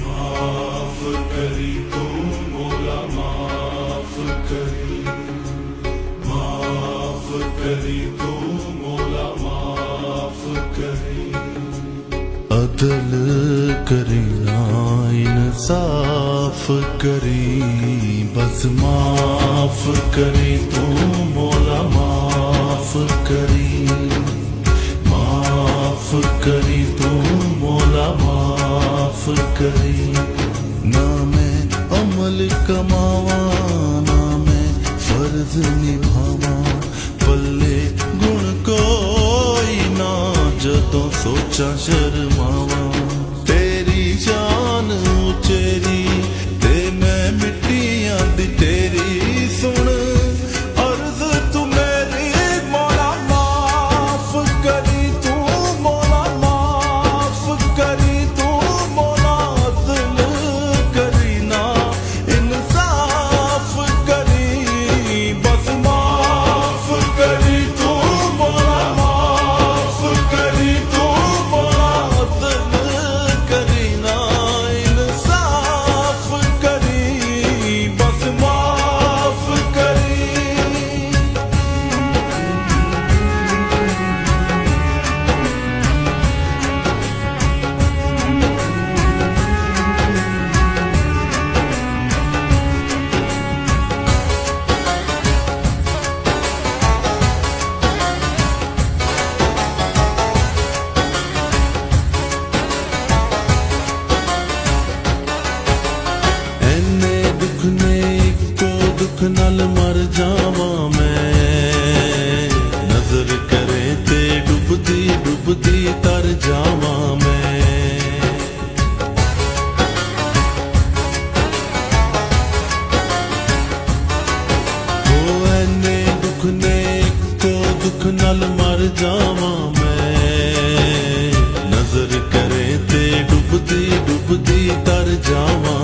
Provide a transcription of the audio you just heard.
माफ करी तू मौला माफ करी, माफ करी तू मौला माफ करी। अदल करी ना इंसाफ करी, बस माफ करी तू मौला माफ करी, माफ करी तू मौला माफ करी। ना मैं अमल कमावा ना मैं फर्ज निभावा, पल्ले गुण कोई ना जदों सोचा शर्मावा। तेरी शान उचेरी ते मैं मिट्टियां दी तेरी सुन, अर्ज तू मेरी मौला माफ करी तू मौला माफ करी तू मौला। अदल करी ना इंसाफ करी, बस माफ करी तू मौला माफ करी तू मौला। अदल करी ना इंसाफ करी, बस माफ करी। ਐਨੇ ਦੁੱਖ ਨੇ ਇੱਕੋ ਦੁੱਖ ਨਾਲ ਮਰ ਜਾਵਾਂ ਮੈਂ, ਨਜ਼ਰ ਕਰੇ ਤੇ ਡੁੱਬਦੀ ਡੁੱਬਦੀ ਤਰ ਜਾਵਾਂ ਮੈਂ। ਹੋ ਐਨੇ ਦੁੱਖ ਨੇ ਇੱਕੋ ਦੁੱਖ ਨਾਲ ਮਰ ਜਾਵਾਂ ਮੈਂ, ਨਜ਼ਰ ਕਰੇ ਤੇ ਡੁੱਬਦੀ ਡੁੱਬਦੀ ਤਰ ਜਾਵਾਂ।